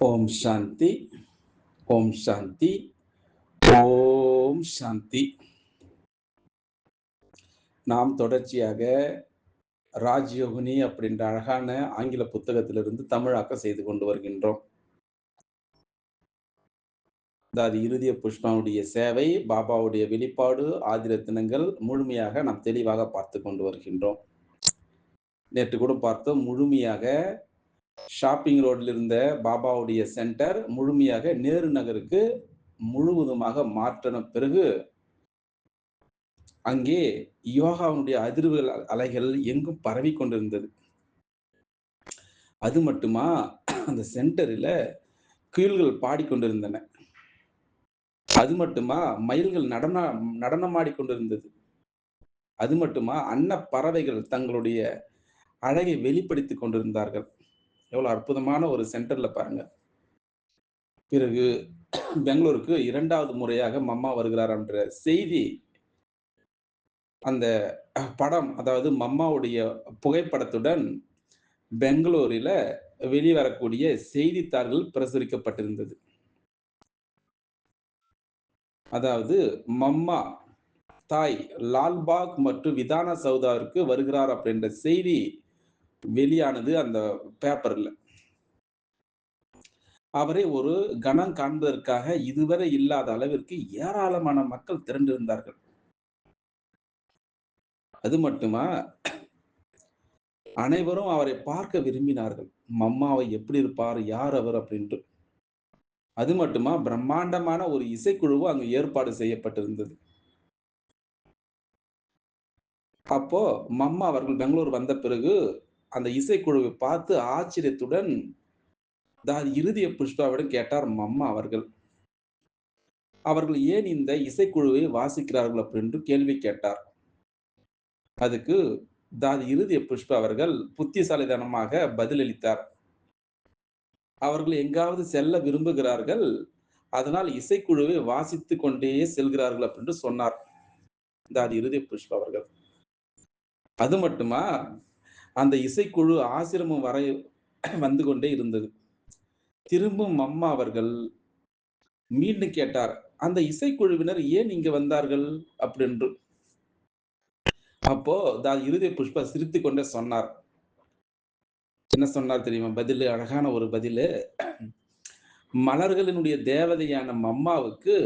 ஓம் சாந்தி, ஓம் சாந்தி, ஓம் சாந்தி. நாம் தொடர்ச்சியாக ராஜயோகினி அப்படின்ற அழகான ஆங்கில புத்தகத்திலிருந்து தமிழாக்கம் செய்து கொண்டு வருகின்றோம். அதாவது இறுதிய புஷ்பாவுடைய சேவை, பாபாவுடைய வெளிப்பாடு, ஆதிரத்தினங்கள் முழுமையாக நாம் தெளிவாக பார்த்து கொண்டு வருகின்றோம். நேற்று கூட பார்த்தோம், முழுமையாக ஷாப்பிங் ரோட்ல இருந்த பாபாவுடைய சென்டர் முழுமையாக நேரு நகருக்கு முழுவதுமாக மாற்றின பிறகு அங்கே யோகாவினுடைய அதிர்வுகள் அலைகள் எங்கும் பரவி கொண்டிருந்தது. அது மட்டுமா, அந்த சென்டரில் குயில்கள் பாடிக்கொண்டிருந்தன. அது மட்டுமா, மயில்கள் நடனமாடி கொண்டிருந்தது. அது மட்டுமா, அன்ன பறவைகள் தங்களுடைய அழகை வெளிப்படுத்திக் கொண்டிருந்தார்கள். எவ்வளவு அற்புதமான ஒரு சென்டர்ல பாருங்க. பிறகு பெங்களூருக்கு 2வது முறையாக மம்மா வருகிறார் என்ற செய்தி, அந்த படம், அதாவது மம்மாவுடைய புகைப்படத்துடன் பெங்களூரில வெளிவரக்கூடிய செய்தித்தாள்கள் பிரசுரிக்கப்பட்டிருந்தது. அதாவது மம்மா தாய் லால்பாக் மற்றும் விதானா சௌதாவிற்கு வருகிறார் அப்படின்ற செய்தி வெளியானது அந்த பேப்பர்ல. அவரை ஒரு கணம் காண்பதற்காக இதுவரை இல்லாத அளவிற்கு ஏராளமான மக்கள் திரண்டிருந்தார்கள். அது மட்டுமா, அனைவரும் அவரை பார்க்க விரும்பினார்கள். மம்மாவை எப்படி இருப்பார், யார் அவர் அப்படின்ட்டு. அது மட்டுமா, பிரம்மாண்டமான ஒரு இசைக்குழுவு அங்கு ஏற்பாடு செய்யப்பட்டிருந்தது. அப்போ மம்மா அவர்கள் பெங்களூர் வந்த பிறகு அந்த இசைக்குழுவை பார்த்து ஆச்சரியத்துடன் இறுதிய புஷ்பாவிடம் கேட்டார் மம்மா அவர்கள். அவர்கள் ஏன் இந்த இசைக்குழுவை வாசிக்கிறார்கள் அப்படின்னு கேள்வி கேட்டார். அதுக்கு இறுதிய புஷ்பா அவர்கள் புத்திசாலித்தனமாக பதிலளித்தார். அவர்கள் எங்காவது செல்ல விரும்புகிறார்கள், அதனால் இசைக்குழுவை வாசித்துக் கொண்டே செல்கிறார்கள் அப்படின்னு சொன்னார் இறுதிய புஷ்பா அவர்கள். அது மட்டுமா, அந்த இசைக்குழு ஆசிரமம் வரை வந்து கொண்டே இருந்தது. திரும்பவும் மம்மா அவர்கள் மீண்டும் கேட்டார், அந்த இசைக்குழுவினர் ஏன் இங்க வந்தார்கள் அப்படின்னு. அப்போ இறுதிய புஷ்பா சிரித்துக் கொண்டே சொன்னார். என்ன சொன்னார் தெரியுமா பதிலு? அழகான ஒரு பதிலு. மலர்களினுடைய தேவதையான மம்மாவுக்கு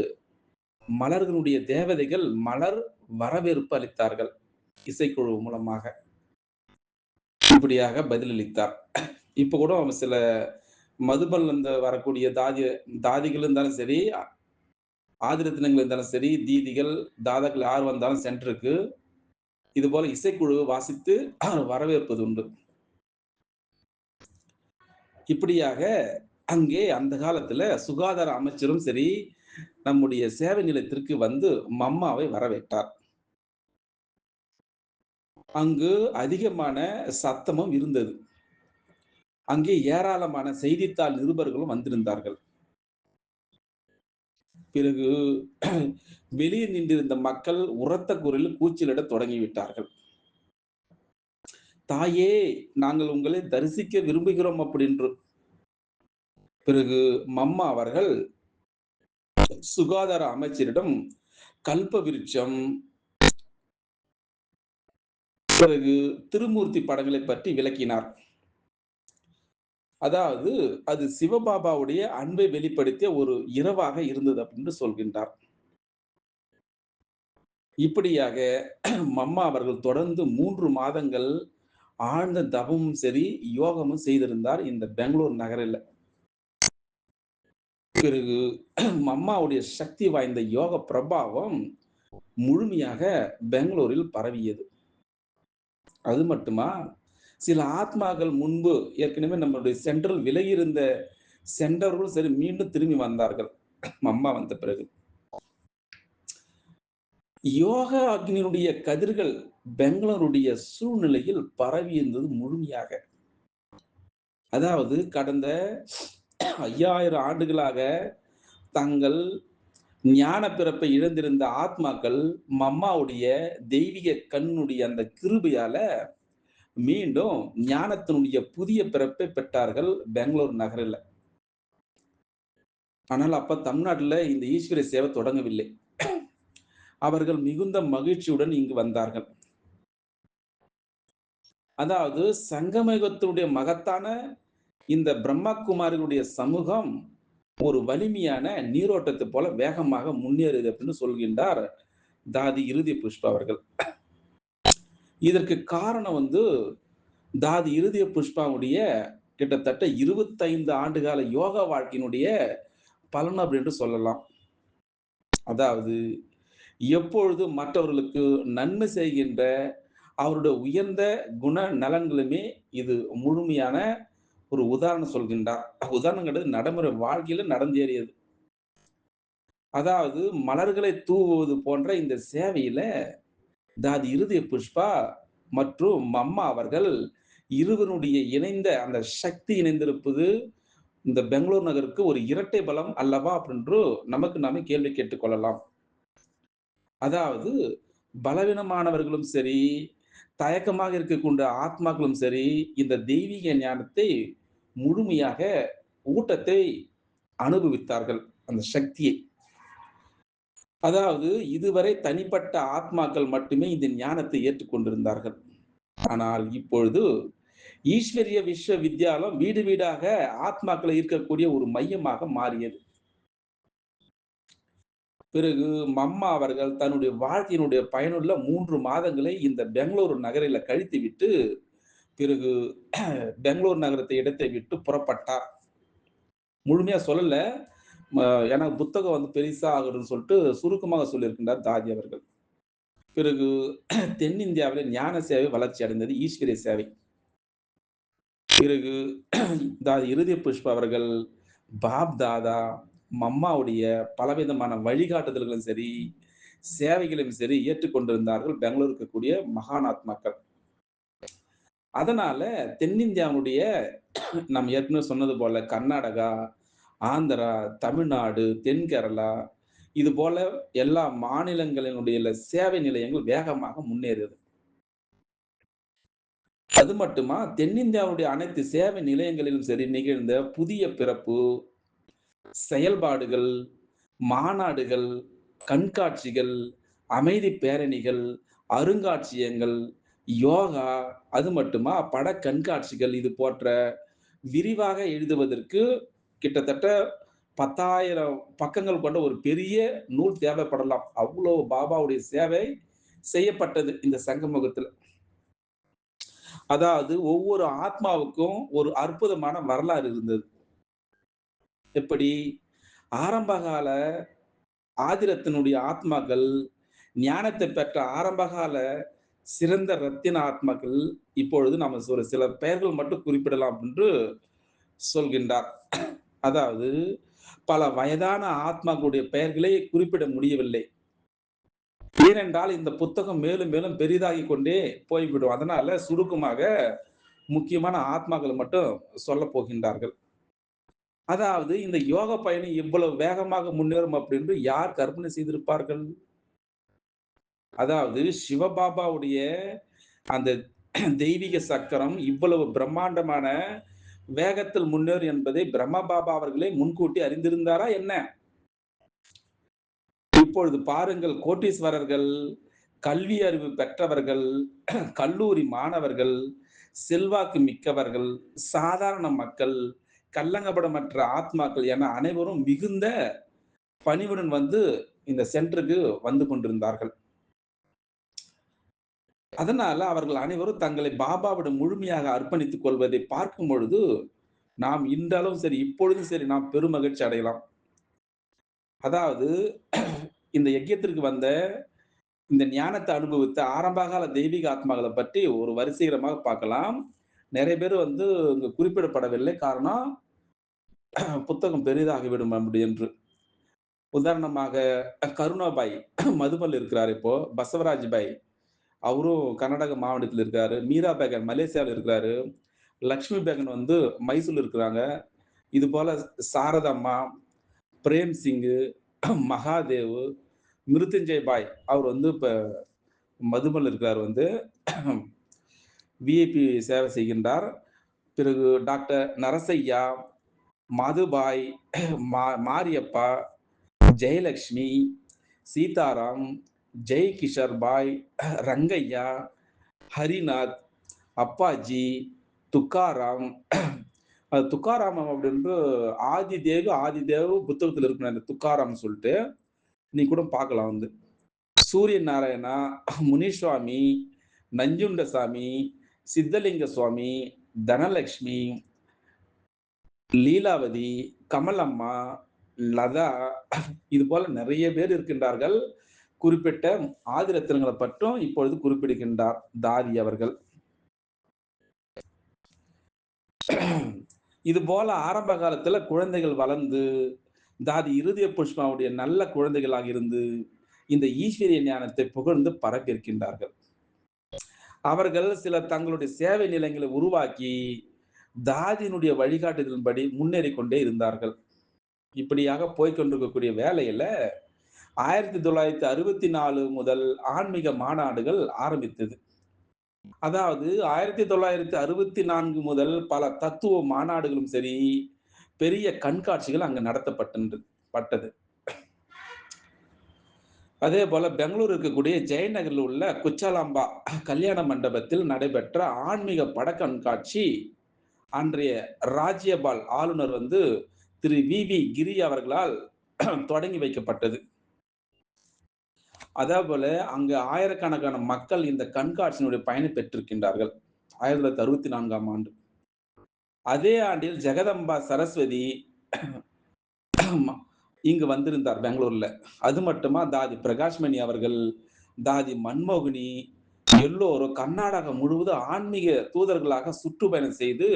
மலர்களுடைய தேவதைகள் மலர் வரவேற்பு அளித்தார்கள் இசைக்குழு மூலமாக. இப்படியாக பதிலளித்தார். இப்ப கூட சில மதுபல் வரக்கூடிய தாதிகள் இருந்தாலும் சரி, ஆதிரத்தினங்கள் இருந்தாலும் சரி, தீதிகள், தாதாக்கள் யார் வந்தாலும் சென்டருக்கு இது போல இசைக்குழு வாசித்து வரவேற்பது உண்டு. இப்படியாக அங்கே அந்த காலத்துல சுகாதார அமைச்சரும் சரி, நம்முடைய சேவை நிலையத்திற்கு வந்து மம்மாவை வரவேற்றார். அங்கு அதிகமான சத்தமும் இருந்தது. அங்கே ஏராளமான செய்தித்தாள் நிருபர்களும் வந்திருந்தார்கள். பிறகு வெளியே நின்றிருந்த மக்கள் உரத்த குரலில் கூச்சலிட தொடங்கிவிட்டார்கள். தாயே, நாங்கள் உங்களை தரிசிக்க விரும்புகிறோம் அப்படின்று. பிறகு மம்மா அவர்கள் சுகாதார அமைச்சரிடம் கல்ப விருட்சம், பிறகு திருமூர்த்தி படங்களை பற்றி விளக்கினார். அதாவது அது சிவபாபாவுடைய அன்பை வெளிப்படுத்திய ஒரு இரவாக இருந்தது அப்படின்னு சொல்கின்றார். இப்படியாக மம்மா அவர்கள் தொடர்ந்து 3 மாதங்கள் ஆழ்ந்த தவமும் சரி, யோகமும் செய்திருந்தார் இந்த பெங்களூர் நகரில். பிறகு மம்மாவுடைய சக்தி வாய்ந்த யோக பிரபாவம் முழுமையாக பெங்களூரில் பரவியது. அது மட்டுமா, சில ஆத்மாக்கள் முன்பு ஏற்கனவே நம்மளுடைய சென்ட்ரல் விலகி இருந்த சென்றவர்களும் சரி மீண்டும் திரும்பி வந்தார்கள் மம்மா வந்த பிறகு. யோகா அக்னியினுடைய கதிர்கள் பெங்களூருடைய சூழ்நிலையில் பரவி இருந்தது முழுமையாக. அதாவது கடந்த 5000 ஆண்டுகளாக தங்கள் ஞான பிறப்பை இழந்திருந்த ஆத்மாக்கள் மம்மாவுடைய தெய்வீக கண்ணுடைய அந்த கிருபையால மீண்டும் ஞானத்தினுடைய புதிய பிறப்பை பெற்றார்கள் பெங்களூர் நகரில். ஆனால் அப்ப தமிழ்நாட்டுல இந்த ஈஸ்வரிய சேவை தொடங்கவில்லை. அவர்கள் மிகுந்த மகிழ்ச்சியுடன் இங்கு வந்தார்கள். அதாவது சங்கமயுகத்தினுடைய மகத்தான இந்த பிரம்மா குமாரிகளுடைய சமூகம் ஒரு வலிமையான நீரோட்டத்தைப் போல வேகமாக முன்னேறுது அப்படின்னு சொல்கின்றார் தாதி இறுதி புஷ்பா அவர்கள். இதற்கு காரணம் தாதி இறுதிய புஷ்பாவுடைய கிட்டத்தட்ட 25 ஆண்டுகால யோகா வாழ்க்கையினுடைய பலன் அப்படின்னு சொல்லலாம். அதாவது எப்பொழுது மற்றவர்களுக்கு நன்மை செய்கின்ற அவருடைய உயர்ந்த குண நலன்களுமே இது முழுமையான ஒரு உதாரணம் சொல்கின்றார். உதாரணம் கிடையாது, நடைமுறை வாழ்க்கையில நடந்தேறியது. அதாவது மலர்களை தூவுவது போன்ற இந்த சேவையில தாதி இருதய புஷ்பா மற்றும் மம்மா அவர்கள் இருவருடைய இணைந்த அந்த சக்தி இணைந்திருப்பது இந்த பெங்களூர் நகருக்கு ஒரு இரட்டை பலம் அல்லவா அப்படின்று நமக்கு நாமே கேள்வி கேட்டுக் கொள்ளலாம். அதாவது பலவீனமானவர்களும் சரி, தயக்கமாக இருக்கக்கூடிய ஆத்மாக்களும் சரி, இந்த தெய்வீக ஞானத்தை முழுமையாக ஊட்டத்தை அனுபவித்தார்கள். அந்த சக்தியை. அதாவது இதுவரை தனிப்பட்ட ஆத்மாக்கள் மட்டுமே இந்த ஞானத்தை ஏற்றுக்கொண்டிருந்தார்கள். ஆனால் இப்பொழுது ஈஸ்வரிய விஸ்வவித்யாலயம் வீடு வீடாக ஆத்மாக்களை ஈர்க்கக்கூடிய ஒரு மையமாக மாறியது. பிறகு மம்மா அவர்கள் தன்னுடைய வாழ்க்கையினுடைய பயனுள்ள 3 மாதங்களை இந்த பெங்களூரு நகரில கழித்துவிட்டு, பிறகு பெங்களூர் நகரத்தை இடத்தை விட்டு புறப்பட்டார். முழுமையா சொல்லல. ம ஏன்னா புத்தகம் பெரிசா ஆகுதுன்னு சொல்லிட்டு சுருக்கமாக சொல்லியிருக்கின்றார் தாதி அவர்கள். பிறகு தென்னிந்தியாவில ஞான சேவை வளர்ச்சி அடைந்தது. ஈஸ்வரிய சேவை. பிறகு தாதி இறுதி புஷ்பா அவர்கள் பாப் தாதா, மம்மாவுடைய பலவிதமான வழிகாட்டுதல்களும் சரி, சேவைகளையும் சரி ஏற்றுக்கொண்டிருந்தார்கள் பெங்களூர் இருக்கக்கூடிய மகான் ஆத்மாக்கள். அதனால தென்னிந்தியாவுடைய நாம் ஏற்கனவே சொன்னது போல கர்நாடகா, ஆந்திரா, தமிழ்நாடு, தென் கேரளா இது போல எல்லா மாநிலங்களினுடைய சேவை நிலையங்கள் வேகமாக முன்னேறுது. அது மட்டுமா தென்னிந்தியாவுடைய அனைத்து சேவை நிலையங்களிலும் சரி நிகழ்ந்த புதிய பிறப்பு, செயல்பாடுகள், மாநாடுகள், கண்காட்சிகள், அமைதி பேரணிகள், அருங்காட்சியகங்கள், யோகா, அது மட்டுமா பட கண்காட்சிகள் இது போன்ற விரிவாக எழுதுவதற்கு கிட்டத்தட்ட 10,000 பக்கங்கள் கொண்ட ஒரு பெரிய நூல் தேவைப்படலாம். அவ்வளோ பாபாவுடைய சேவை செய்யப்பட்டது இந்த சங்கமுகத்துல. அதாவது ஒவ்வொரு ஆத்மாவுக்கும் ஒரு அற்புதமான வரலாறு இருந்தது. எப்படி? ஆரம்பகால ஆதிரத்தினுடைய ஆத்மாக்கள், ஞானத்தை பெற்ற ஆரம்பகால சிறந்த ரத்தின ஆத்மாக்கள், இப்பொழுது நம்ம ஒரு சில பெயர்கள் மட்டும் குறிப்பிடலாம் என்று சொல்கின்றார். அதாவது பல வயதான ஆத்மாக்களுடைய பெயர்களை குறிப்பிட முடியவில்லை. ஏனென்றால் இந்த புத்தகம் மேலும் மேலும் பெரிதாகிக் கொண்டே போய்விடும். அதனால சுருக்கமாக முக்கியமான ஆத்மாக்கள் மட்டும் சொல்லப் போகின்றார்கள். அதாவது இந்த யோக பயணம் இவ்வளவு வேகமாக முன்னேறும் அப்படின்னு யார் கற்பனை செய்திருப்பார்கள்? அதாவது சிவபாபாவுடைய அந்த தெய்வீக சக்கரம் இவ்வளவு பிரம்மாண்டமான வேகத்தில் முன்னேறும் என்பதை பிரம்ம பாபா அவர்களே முன்கூட்டி அறிந்திருந்தாரா என்ன? இப்பொழுது பாருங்கள், கோட்டீஸ்வரர்கள், கல்வி அறிவு பெற்றவர்கள், கல்லூரி மாணவர்கள், செல்வாக்கு மிக்கவர்கள், சாதாரண மக்கள், கள்ளங்கபடமற்ற ஆத்மாக்கள் என அனைவரும் மிகுந்த பணிவுடன் இந்த சென்டருக்கு வந்து கொண்டிருந்தார்கள். அதனால அவர்கள் அனைவரும் தங்களை பாபாவிடம் முழுமையாக அர்ப்பணித்துக் கொள்வதை பார்க்கும் பொழுது, நாம் இன்றளவும் சரி, இப்பொழுதும் சரி நாம் பெருமகிழ்ச்சி அடையலாம். அதாவது இந்த யக்கியத்திற்கு வந்த இந்த ஞானத்தை அனுபவித்த ஆரம்பகால தெய்வீக ஆத்மாக்களை பற்றி ஒரு வரிசைகரமாக பார்க்கலாம். நிறைய பேர் இங்க குறிப்பிடப்படவில்லை. காரணம் புத்தகம் பெரிதாகிவிடும் அப்படி என்று. உதாரணமாக கருணாபாய் மதுபல் இருக்கிறார் இப்போ. பசவராஜ் பாய் அவரும் கர்நாடக மாநிலத்தில் இருக்காரு. மீரா பேகன் மலேசியால இருக்கிறாரு. லக்ஷ்மி பேகன் மைசூர்ல இருக்கிறாங்க. இது போல சாரதம்மா, பிரேம் சிங்கு, மகாதேவ், மிருத்யுஞ்சய் பாய் அவர் இப்ப மதுபல் இருக்கிறார் விஐபி சேவை செய்கின்றார். பிறகு டாக்டர் நரசய்யா, மதுபாய், மாரியப்பா, ஜெயலக்ஷ்மி, சீதாராம், ஜெய் கிஷோர் பாய், ரங்கையா, ஹரிநாத், அப்பாஜி, துக்காராம். துக்காராம் அப்படின்ட்டு ஆதிதேவு புத்தகத்துல இருக்கு அந்த துக்காராம் சொல்லிட்டு. நீ கூட பார்க்கலாம் வந்து. சூரிய நாராயணா, முனிசுவாமி, நஞ்சுண்டசாமி, சித்தலிங்க சுவாமி, தனலட்சுமி, லீலாவதி, கமலம்மா, லதா இது போல நிறைய பேர் இருக்கின்றார்கள். குறிப்பிட்ட ஆதிரத்தினங்களை பற்றும் இப்பொழுது குறிப்பிடுகின்றார் தாதி அவர்கள். இது போல ஆரம்ப காலத்துல குழந்தைகள் வளர்ந்து தாதி இருதய புஷ்பாவுடைய நல்ல குழந்தைகளாக இருந்து இந்த ஈஸ்வரிய ஞானத்தை புகழ்ந்து பரப்பியிருக்கின்றார்கள். அவர்கள் சில தங்களுடைய சேவை நிலையங்களை உருவாக்கி தாதியினுடைய வழிகாட்டுதலின்படி முன்னேறிக் கொண்டே இருந்தார்கள். இப்படியாக போய்க்கொண்டிருக்கக்கூடிய வேலையில 1964 முதல் ஆன்மீக மாநாடுகள் ஆரம்பித்தது. அதாவது 1964 முதல் பல தத்துவ மாநாடுகளும் சரி, பெரிய கண்காட்சிகள் அங்கு பட்டது. அதே போல பெங்களூர் இருக்கக்கூடிய ஜெயநகரில் உள்ள குச்சாலாம்பா கல்யாண மண்டபத்தில் நடைபெற்ற ஆன்மீக பட கண்காட்சி அன்றைய ராஜ்யபால் ஆளுநர் வந்து திரு வி கிரி அவர்களால் தொடங்கி வைக்கப்பட்டது. அதே போல அங்கு ஆயிரக்கணக்கான மக்கள் இந்த கண்காட்சியினுடைய பயனை பெற்றிருக்கின்றார்கள் 1964ஆம் ஆண்டு. அதே ஆண்டில் ஜெகதம்பா சரஸ்வதி இங்கு வந்திருந்தார் பெங்களூர்ல. அது மட்டுமா தாதி பிரகாஷ்மணி அவர்கள், தாதி மன்மோகினி எல்லோரும் கர்நாடகம் முழுவதும் ஆன்மீக தூதர்களாக சுற்றுப்பயணம் செய்து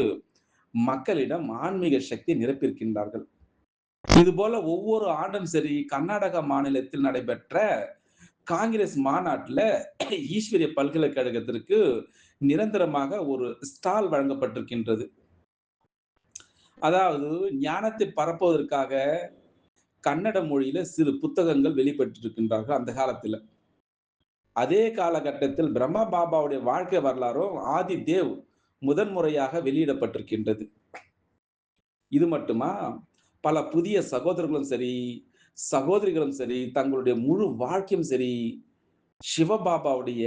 மக்களிடம் ஆன்மீக சக்தி நிரப்பியிருக்கின்றார்கள். இது போல ஒவ்வொரு ஆண்டும் சரி கர்நாடக மாநிலத்தில் நடைபெற்ற காங்கிரஸ் மாநாட்டில் ஈஸ்வரிய பல்கலைக்கழகத்திற்கு நிரந்தரமாக ஒரு ஸ்டால் வழங்கப்பட்டிருக்கின்றது. அதாவது ஞானத்தை பரப்புவதற்காக கன்னட மொழியில சிறு புத்தகங்கள் வெளிப்பட்டிருக்கின்றார்கள் அந்த காலத்துல. அதே காலகட்டத்தில் பிரம்மா பாபாவுடைய வாழ்க்கை வரலாறும் ஆதி தேவ் முதன்முறையாக வெளியிடப்பட்டிருக்கின்றது. இது மட்டுமா பல புதிய சகோதரர்களும் சரி சகோதரிகளும் சரி தங்களுடைய முழு வாழ்க்கையும் சரி சிவபாபாவுடைய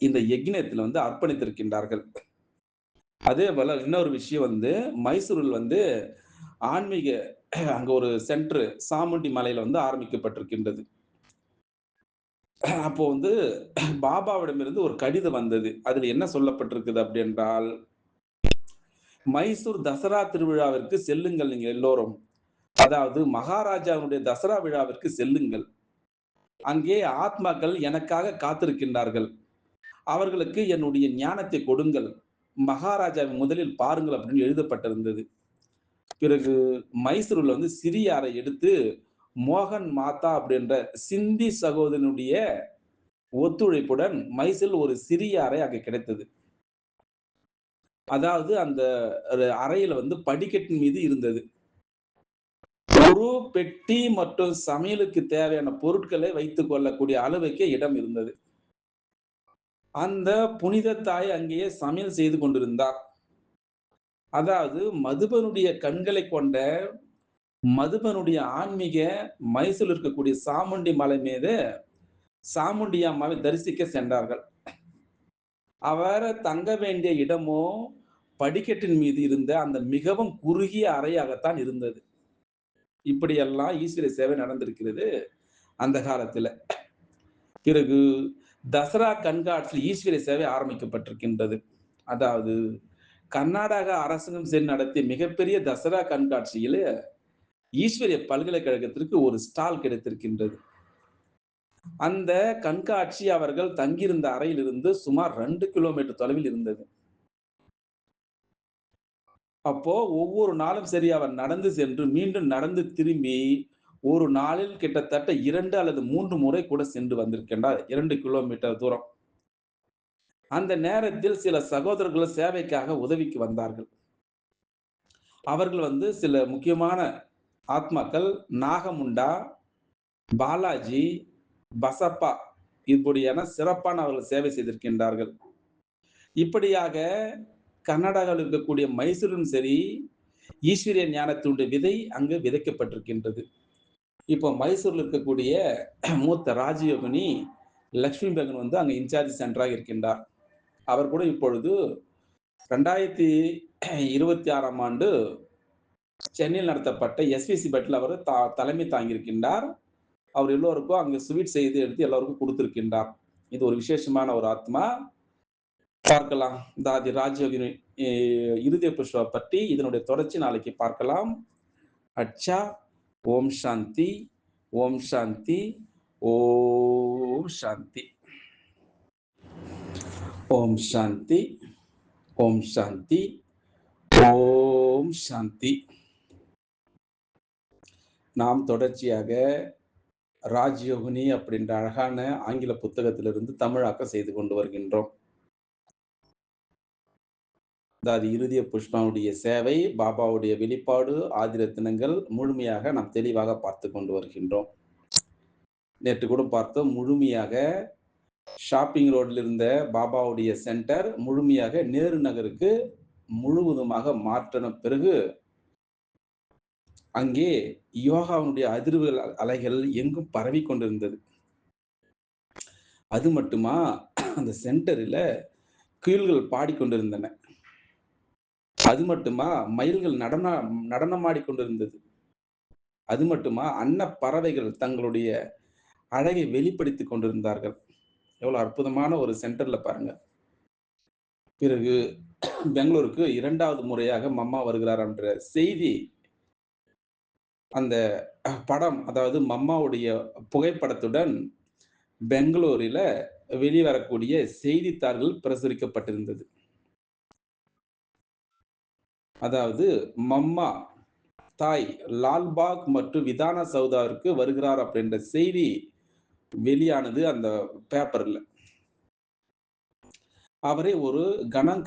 இந்த யக்ஞத்தில் வந்து அர்ப்பணித்திருக்கின்றார்கள். அதே போல இன்னொரு விஷயம் வந்து மைசூரில் வந்து ஆன்மீக அங்க ஒரு சென்டர் சாமுண்டி மலையில வந்து ஆரம்பிக்கப்பட்டிருக்கின்றது. அப்போ வந்து பாபாவிடமிருந்து ஒரு கடிதம் வந்தது. அதுல என்ன சொல்லப்பட்டிருக்குது அப்படி என்றால், மைசூர் தசரா திருவிழாவிற்கு செல்லுங்கள் நீங்க எல்லோரும். அதாவது மகாராஜாவுடைய தசரா விழாவிற்கு செல்லுங்கள். அங்கே ஆத்மாக்கள் எனக்காக காத்திருக்கின்றார்கள். அவர்களுக்கு என்னுடைய ஞானத்தை கொடுங்கள். மகாராஜாவை முதலில் பாருங்கள் அப்படின்னு எழுதப்பட்டிருந்தது. பிறகு மைசூர்ல வந்து சிறிய அறை எடுத்து மோகன் மாதா அப்படின்ற சிந்தி சகோதரனுடைய ஒத்துழைப்புடன் மைசூரில் ஒரு சிறிய அறை அங்க கிடைத்தது. அதாவது அந்த அறையில வந்து படிக்கட்டின் மீது இருந்தது. ஒரு பெட்டி மற்றும் சமையலுக்கு தேவையான பொருட்களை வைத்துக் கொள்ளக்கூடிய அளவுக்கு இடம் இருந்தது. அந்த புனித தாய் அங்கேயே சமையல் செய்து கொண்டிருந்தார். அதாவது மதுபனுடைய கண்களை கொண்ட மதுபனுடைய ஆன்மீக மைசூரில் இருக்கக்கூடிய சாமுண்டி மலை மீது சாமுண்டி அம்மாவை தரிசிக்க சென்றார்கள். அவர் தங்க வேண்டிய இடமோ படிக்கட்டின் மீது இருந்த அந்த மிகவும் குறுகிய அறையாகத்தான் இருந்தது. இப்படியெல்லாம் ஈஸ்வர சேவை நடந்திருக்கிறது அந்த காலத்துல. பிறகு தசரா கண்காட்சியில் ஈஸ்வர சேவை ஆரம்பிக்கப்பட்டிருக்கின்றது. அதாவது கர்நாடக அரசாங்கம் சரி நடத்திய மிகப்பெரிய தசரா கண்காட்சியில ஈஸ்வரிய பல்கலைக்கழகத்திற்கு ஒரு ஸ்டால் கிடைத்திருக்கின்றது. அந்த கண்காட்சி அவர்கள் தங்கியிருந்த அறையிலிருந்து சுமார் 2 கிலோமீட்டர் தொலைவில் இருந்தது. அப்போ ஒவ்வொரு நாளும் சரி அவர் நடந்து சென்று மீண்டும் நடந்து திரும்பி ஒரு நாளில் கிட்டத்தட்ட 2 அல்லது 3 முறை கூட சென்று வந்திருக்கின்றார் 2 கிலோமீட்டர் தூரம். அந்த நேரத்தில் சில சகோதரர்கள் சேவைக்காக உதவிக்கு வந்தார்கள். அவர்கள் வந்து சில முக்கியமான ஆத்மாக்கள் நாகமுண்டா, பாலாஜி, பசப்பா இப்படியான சிறப்பான அவர்கள் சேவை செய்திருக்கின்றார்கள். இப்படியாக கர்நாடகாவில் இருக்கக்கூடிய மைசூரும் சரி, ஈஸ்வரிய ஞானத்தினுடைய விதை அங்கு விதைக்கப்பட்டிருக்கின்றது. இப்போ மைசூர்ல இருக்கக்கூடிய மூத்த ராஜயோகினி லக்ஷ்மி பெகன் வந்து அங்க இன்சார்ஜ் சென்டராக இருக்கின்றார். அவர் கூட இப்பொழுது 2026ஆம் ஆண்டு சென்னையில் நடத்தப்பட்ட எஸ்விசி பட்ல அவர் தலைமை தாங்கியிருக்கின்றார். அவர் எல்லோருக்கும் அங்கு ஸ்வீட் செய்து எடுத்து எல்லோருக்கும் கொடுத்திருக்கின்றார். இது ஒரு விசேஷமான ஒரு ஆத்மா. பார்க்கலாம். இந்த ஆதி ராஜயோகினி இருதய புஷ்பா பற்றி இதனுடைய தொடர்ச்சி நாளைக்கு பார்க்கலாம். அச்சா, ஓம் சாந்தி, ஓம் சாந்தி, ஓம் சாந்தி, ஓம் சாந்தி, ஓம் சாந்தி, ஓம் சாந்தி. நாம் தொடர்ச்சியாக ராஜயோகினி அப்படின்ற அழகான ஆங்கில புத்தகத்திலிருந்து தமிழாக்கம் செய்து கொண்டு வருகின்றோம். அதாவது இருதய புஷ்பாவுடைய சேவை, பாபாவுடைய வெளிப்பாடு, ஆதிரத்தினங்கள் முழுமையாக நாம் தெளிவாக பார்த்து கொண்டு வருகின்றோம். நேற்று கூட பார்த்தோம், முழுமையாக ஷாப்பிங் ரோட்ல இருந்த பாபாவுடைய சென்டர் முழுமையாக நேரு நகருக்கு முழுவதுமாக மாற்றின பிறகு அங்கே யோகாவுடைய அதிர்வு அலைகள் எங்கும் பரவி கொண்டிருந்தது. அது மட்டுமா, அந்த சென்டரில் குயில்கள் பாடிக்கொண்டிருந்தன. அது மட்டுமா, மயில்கள் நடனமாடிக்கொண்டிருந்தது. அது மட்டுமா, பறவைகள் தங்களுடைய அழகை வெளிப்படுத்திக் கொண்டிருந்தார்கள். எவ்வளவு அற்புதமான ஒரு சென்டர்ல பாருங்க. பிறகு பெங்களூருக்கு 2வது முறையாக மம்மா வருகிறார் என்ற செய்தி, அந்த படம், அதாவது மம்மாவுடைய புகைப்படத்துடன் பெங்களூரில வெளிவரக்கூடிய செய்தித்தாள்கள் பிரசுரிக்கப்பட்டிருந்தது. அதாவது மம்மா தாய் லால்பாக் மற்றும் விதான சௌதாவிற்கு வருகிறார் அப்படின்ற செய்தி வெளியானது அந்த பேப்பர்ல. அவரை ஒரு கணம்